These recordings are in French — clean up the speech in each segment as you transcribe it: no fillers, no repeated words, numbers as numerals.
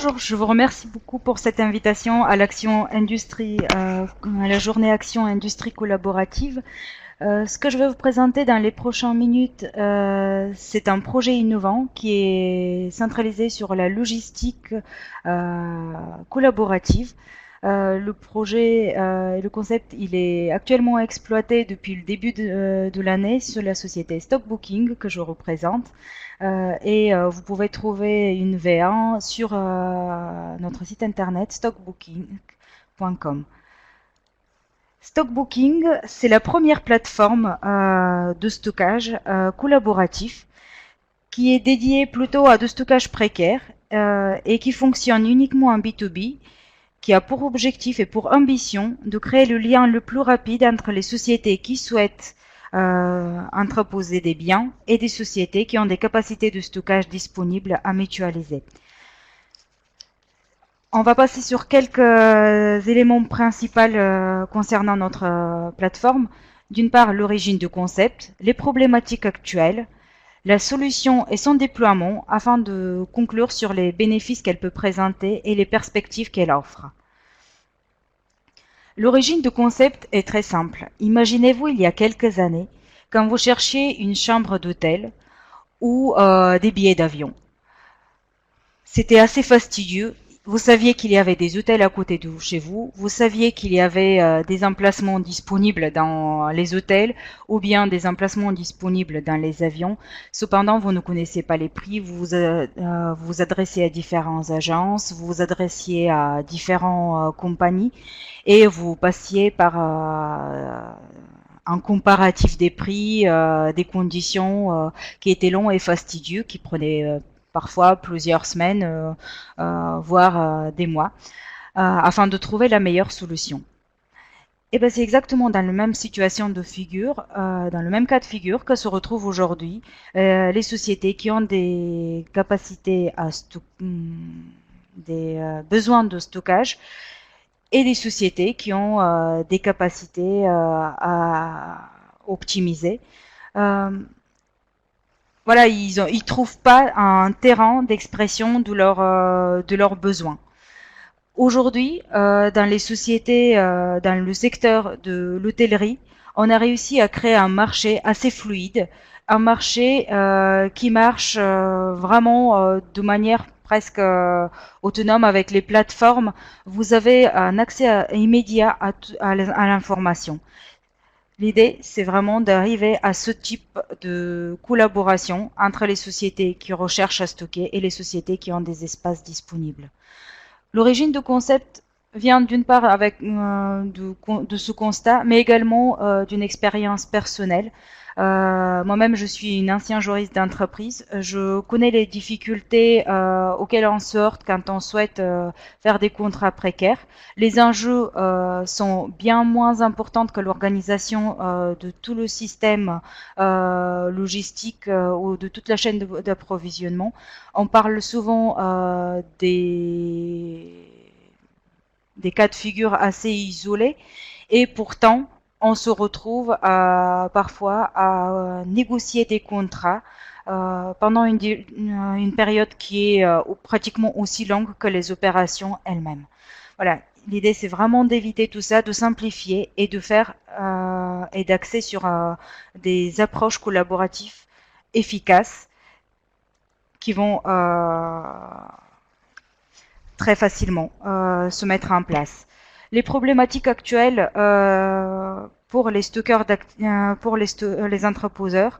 Bonjour, je vous remercie beaucoup pour cette invitation à l'action industrie, à la journée action industrie collaborative. Ce que je vais vous présenter dans les prochaines minutes, c'est un projet innovant qui est centralisé sur la logistique collaborative. Le projet et le concept, il est actuellement exploité depuis le début de l'année sur la société Stockbooking que je représente. Vous pouvez trouver une V1 sur notre site internet stockbooking.com. Stockbooking, c'est la première plateforme de stockage collaboratif qui est dédiée plutôt à de stockage précaire et qui fonctionne uniquement en B2B, qui a pour objectif et pour ambition de créer le lien le plus rapide entre les sociétés qui souhaitent entreposer des biens et des sociétés qui ont des capacités de stockage disponibles à mutualiser. On va passer sur quelques éléments principaux concernant notre plateforme. D'une part, l'origine du concept, les problématiques actuelles, la solution et son déploiement afin de conclure sur les bénéfices qu'elle peut présenter et les perspectives qu'elle offre. L'origine du concept est très simple. Imaginez-vous il y a quelques années, quand vous cherchiez une chambre d'hôtel ou des billets d'avion. C'était assez fastidieux. Vous saviez qu'il y avait des hôtels à côté de chez vous, vous saviez qu'il y avait des emplacements disponibles dans les hôtels ou bien des emplacements disponibles dans les avions. Cependant, vous ne connaissez pas les prix, vous adressiez à différentes agences, vous vous adressiez à différentes compagnies et vous passiez par un comparatif des prix, des conditions qui étaient longs et fastidieux, qui prenaient parfois plusieurs semaines, voire des mois, afin de trouver la meilleure solution. Et ben c'est exactement dans la même situation de figure, dans le même cas de figure que se retrouvent aujourd'hui les sociétés qui ont des capacités des besoins de stockage et des sociétés qui ont des capacités à optimiser. Voilà, ils trouvent pas un terrain d'expression de leurs besoins. Aujourd'hui, dans les sociétés, dans le secteur de l'hôtellerie, on a réussi à créer un marché assez fluide, un marché qui marche vraiment de manière presque autonome avec les plateformes. Vous avez un accès immédiat à l'information. L'idée, c'est vraiment d'arriver à ce type de collaboration entre les sociétés qui recherchent à stocker et les sociétés qui ont des espaces disponibles. L'origine du concept vient d'une part de ce constat, mais également d'une expérience personnelle. Moi-même, je suis une ancienne juriste d'entreprise. Je connais les difficultés auxquelles on sort quand on souhaite faire des contrats précaires. Les enjeux sont bien moins importants que l'organisation de tout le système logistique ou de toute la chaîne d'approvisionnement. On parle souvent des cas de figure assez isolés et pourtant on se retrouve parfois à négocier des contrats pendant une période qui est pratiquement aussi longue que les opérations elles-mêmes. Voilà, l'idée c'est vraiment d'éviter tout ça, de simplifier et de faire et d'axer sur des approches collaboratives efficaces qui vont très facilement se mettre en place. Les problématiques actuelles pour les stockeurs, pour les entreposeurs,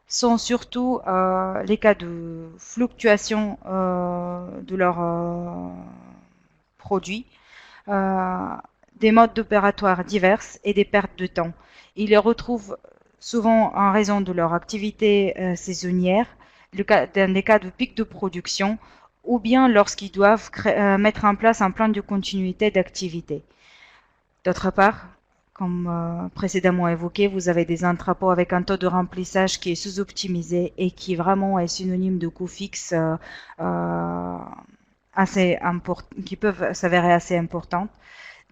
sont surtout les cas de fluctuation de leurs produits, des modes opératoires divers et des pertes de temps. Ils les retrouvent souvent en raison de leur activité saisonnière, dans des cas de pic de production, ou bien lorsqu'ils doivent mettre en place un plan de continuité d'activité. D'autre part, comme précédemment évoqué, vous avez des entrepôts avec un taux de remplissage qui est sous-optimisé et qui vraiment est synonyme de coûts fixes qui peuvent s'avérer assez importantes.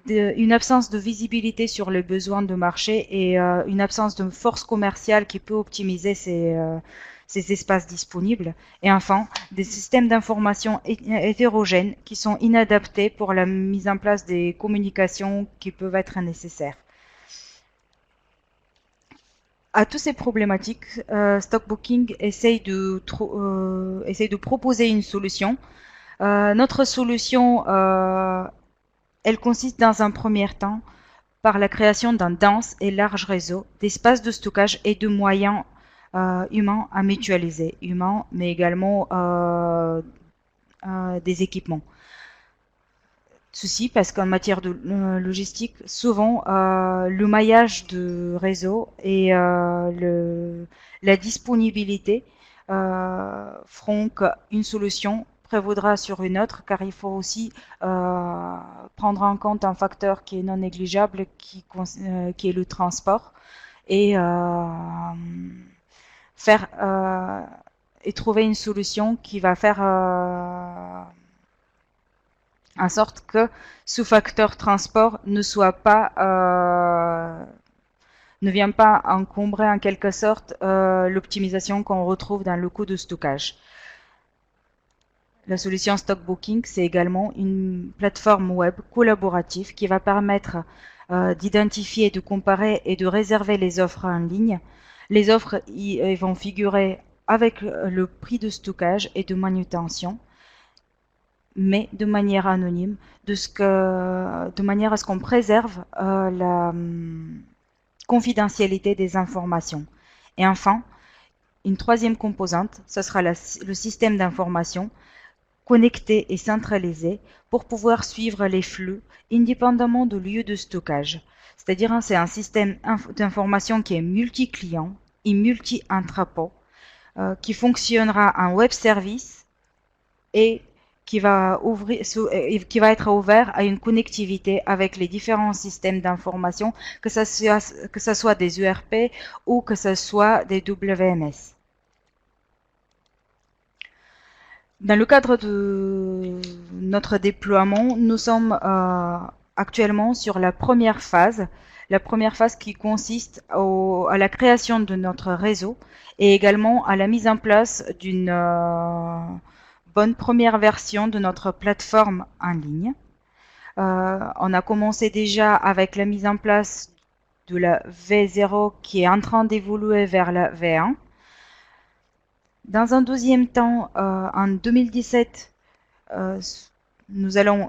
Une absence de visibilité sur les besoins de marché et une absence de force commerciale qui peut optimiser ces espaces disponibles, et enfin des systèmes d'information hétérogènes qui sont inadaptés pour la mise en place des communications qui peuvent être nécessaires. À toutes ces problématiques, Stockbooking essaye de proposer une solution. Notre solution, elle consiste dans un premier temps par la création d'un dense et large réseau d'espaces de stockage et de moyens humains à mutualiser, humains, mais également des équipements. Ceci parce qu'en matière de logistique, souvent le maillage de réseau et la disponibilité feront qu'une solution prévaudra sur une autre, car il faut aussi prendre en compte un facteur qui est non négligeable, qui est le transport, et trouver une solution qui va faire en sorte que ce facteur transport ne vient pas encombrer en quelque sorte l'optimisation qu'on retrouve dans le coût de stockage. La solution Stockbooking, c'est également une plateforme web collaborative qui va permettre d'identifier, de comparer et de réserver les offres en ligne. Les offres vont figurer avec le prix de stockage et de manutention, mais de manière anonyme, de manière à ce qu'on préserve la confidentialité des informations. Et enfin, une troisième composante, ce sera le système d'information connecté et centralisé pour pouvoir suivre les flux indépendamment du lieu de stockage. C'est-à-dire, c'est un système d'information qui est multi-client et multi-entrepôt, qui fonctionnera en web service et qui va être ouvert à une connectivité avec les différents systèmes d'information, que ce soit des ERP ou que ce soit des WMS. Dans le cadre de notre déploiement, nous sommes actuellement sur la première phase qui consiste à la création de notre réseau et également à la mise en place d'une bonne première version de notre plateforme en ligne. On a commencé déjà avec la mise en place de la V0 qui est en train d'évoluer vers la V1. Dans un deuxième temps, en 2017, nous allons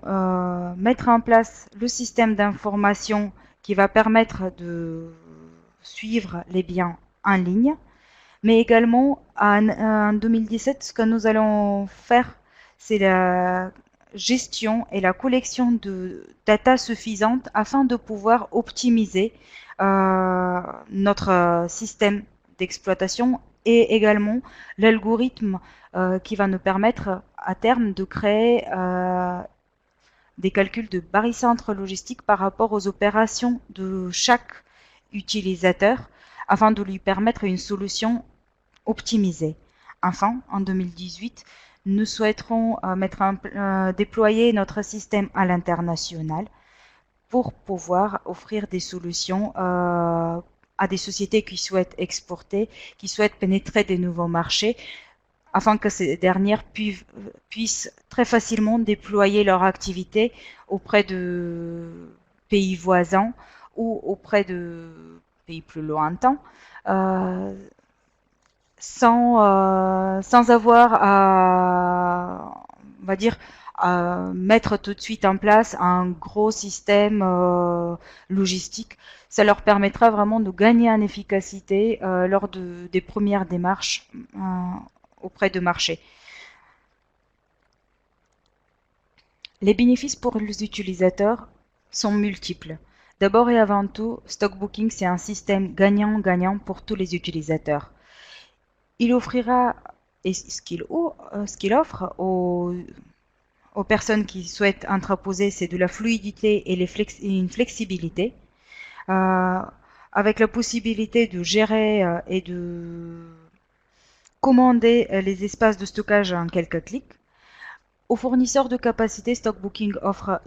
mettre en place le système d'information qui va permettre de suivre les biens en ligne. Mais également, en 2017, ce que nous allons faire, c'est la gestion et la collection de data suffisante afin de pouvoir optimiser notre système d'exploitation et également l'algorithme qui va nous permettre à terme de créer des calculs de barycentre logistique par rapport aux opérations de chaque utilisateur afin de lui permettre une solution optimisée. Enfin, en 2018, nous souhaiterons déployer notre système à l'international pour pouvoir offrir des solutions à des sociétés qui souhaitent exporter, qui souhaitent pénétrer des nouveaux marchés, afin que ces dernières puissent très facilement déployer leur activité auprès de pays voisins ou auprès de pays plus lointains, sans avoir à, on va dire, à mettre tout de suite en place un gros système logistique. Ça leur permettra vraiment de gagner en efficacité lors des premières démarches auprès de marchés. Les bénéfices pour les utilisateurs sont multiples. D'abord et avant tout, Stockbooking, c'est un système gagnant-gagnant pour tous les utilisateurs. Il offrira, et ce qu'il offre aux personnes qui souhaitent entreposer, c'est de la fluidité et une flexibilité, avec la possibilité de gérer et de commander les espaces de stockage en quelques clics. Aux fournisseurs de capacité, Stockbooking offre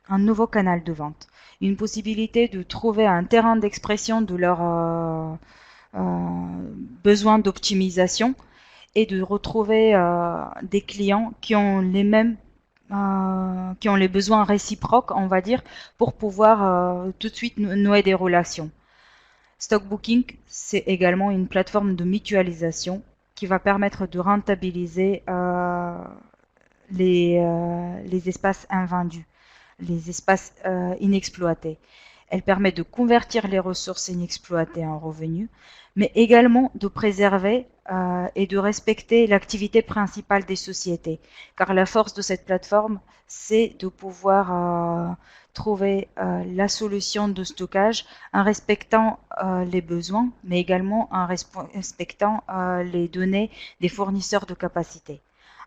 un nouveau canal de vente, une possibilité de trouver un terrain d'expression de leur besoin d'optimisation et de retrouver des clients qui ont les besoins réciproques, on va dire, pour pouvoir tout de suite nouer des relations. Stockbooking, c'est également une plateforme de mutualisation qui va permettre de rentabiliser les espaces invendus, les espaces inexploités. Elle permet de convertir les ressources inexploitées en revenus, mais également de préserver et de respecter l'activité principale des sociétés. Car la force de cette plateforme, c'est de pouvoir trouver la solution de stockage en respectant les besoins, mais également en respectant les données des fournisseurs de capacité.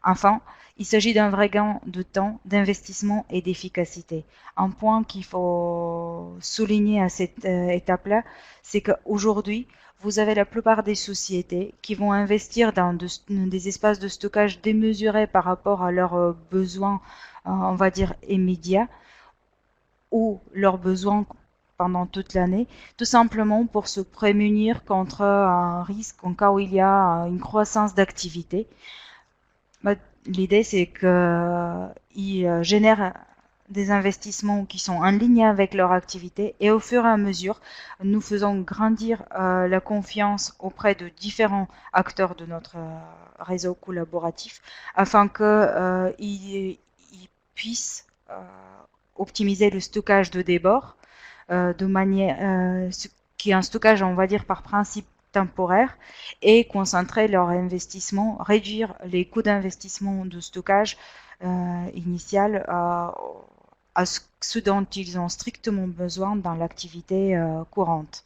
Enfin, il s'agit d'un vrai gain de temps, d'investissement et d'efficacité. Un point qu'il faut souligner à cette étape-là, c'est qu'aujourd'hui, vous avez la plupart des sociétés qui vont investir dans des espaces de stockage démesurés par rapport à leurs besoins, on va dire, immédiats, ou leurs besoins pendant toute l'année, tout simplement pour se prémunir contre un risque en cas où il y a une croissance d'activité. L'idée, c'est qu'ils génèrent des investissements qui sont en ligne avec leur activité et au fur et à mesure, nous faisons grandir la confiance auprès de différents acteurs de notre réseau collaboratif afin qu'ils puissent optimiser le stockage de débord de manière qui est un stockage, on va dire, par principe temporaire et concentrer leur investissement, réduire les coûts d'investissement de stockage initial à ce dont ils ont strictement besoin dans l'activité courante.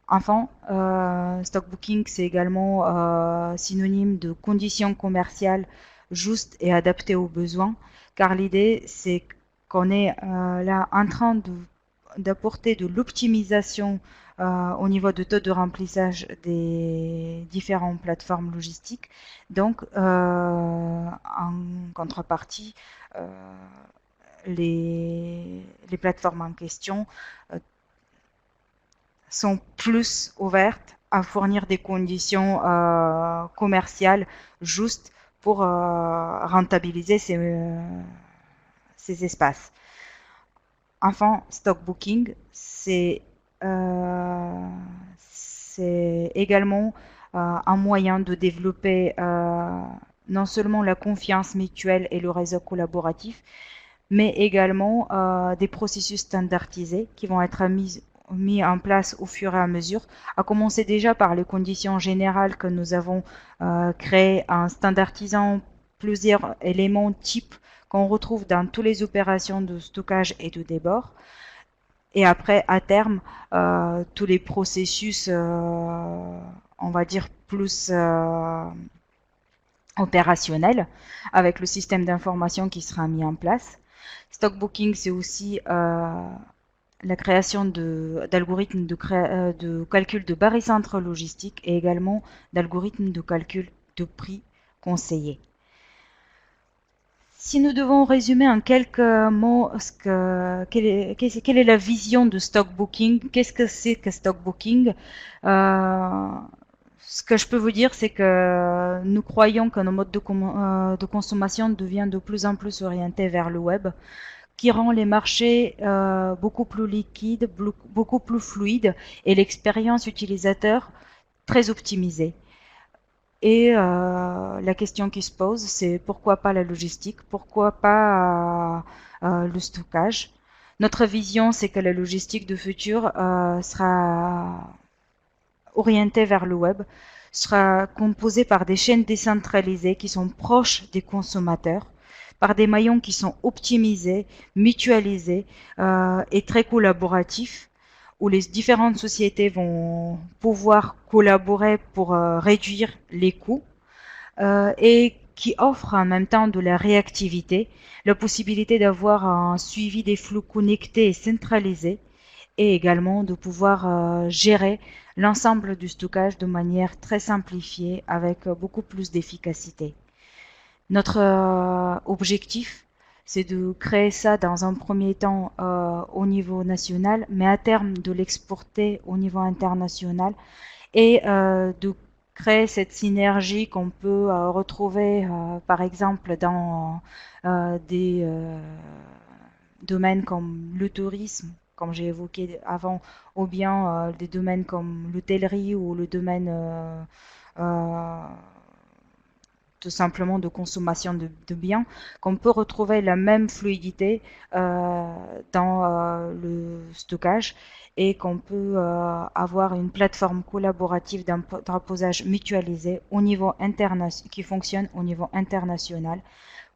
Enfin, stockbooking, c'est également synonyme de conditions commerciales justes et adaptées aux besoins, car l'idée, c'est qu'on est là en train d'apporter de l'optimisation au niveau de taux de remplissage des différentes plateformes logistiques. Donc, en contrepartie, les plateformes en question sont plus ouvertes à fournir des conditions commerciales justes pour rentabiliser ces espaces. Enfin, stockbooking, c'est également un moyen de développer non seulement la confiance mutuelle et le réseau collaboratif, mais également des processus standardisés qui vont être mis en place au fur et à mesure, à commencer déjà par les conditions générales que nous avons créées en standardisant plusieurs éléments types qu'on retrouve dans toutes les opérations de stockage et de débord. Et après, à terme, tous les processus, on va dire, plus opérationnels, avec le système d'information qui sera mis en place. Stockbooking, c'est aussi la création d'algorithmes de calcul de barycentres logistiques et également d'algorithmes de calcul de prix conseillés. Si nous devons résumer en quelques mots quelle est la vision de stockbooking, qu'est-ce que c'est que stockbooking, ce que je peux vous dire, c'est que nous croyons que nos modes de consommation deviennent de plus en plus orientés vers le web, qui rend les marchés beaucoup plus liquides, beaucoup plus fluides et l'expérience utilisateur très optimisée. Et la question qui se pose, c'est pourquoi pas la logistique, pourquoi pas le stockage. Notre vision, c'est que la logistique de futur sera orientée vers le web, sera composée par des chaînes décentralisées qui sont proches des consommateurs, par des maillons qui sont optimisés, mutualisés et très collaboratifs, où les différentes sociétés vont pouvoir collaborer pour réduire les coûts et qui offre en même temps de la réactivité, la possibilité d'avoir un suivi des flux connectés et centralisés et également de pouvoir gérer l'ensemble du stockage de manière très simplifiée avec beaucoup plus d'efficacité. Notre objectif, c'est de créer ça dans un premier temps au niveau national, mais à terme de l'exporter au niveau international et de créer cette synergie qu'on peut retrouver par exemple dans des domaines comme le tourisme, comme j'ai évoqué avant, ou bien des domaines comme l'hôtellerie ou le domaine euh, tout simplement de consommation de biens, qu'on peut retrouver la même fluidité dans le stockage et qu'on peut avoir une plateforme collaborative d'entreposage mutualisé au niveau qui fonctionne au niveau international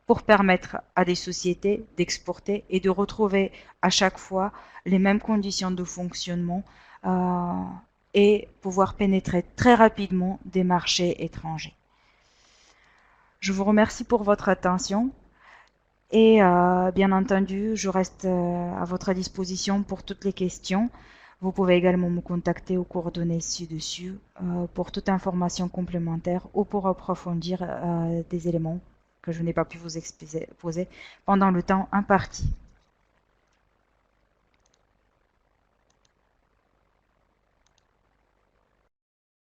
pour permettre à des sociétés d'exporter et de retrouver à chaque fois les mêmes conditions de fonctionnement et pouvoir pénétrer très rapidement des marchés étrangers. Je vous remercie pour votre attention et bien entendu, je reste à votre disposition pour toutes les questions. Vous pouvez également me contacter aux coordonnées ci-dessus pour toute information complémentaire ou pour approfondir des éléments que je n'ai pas pu vous exposer pendant le temps imparti.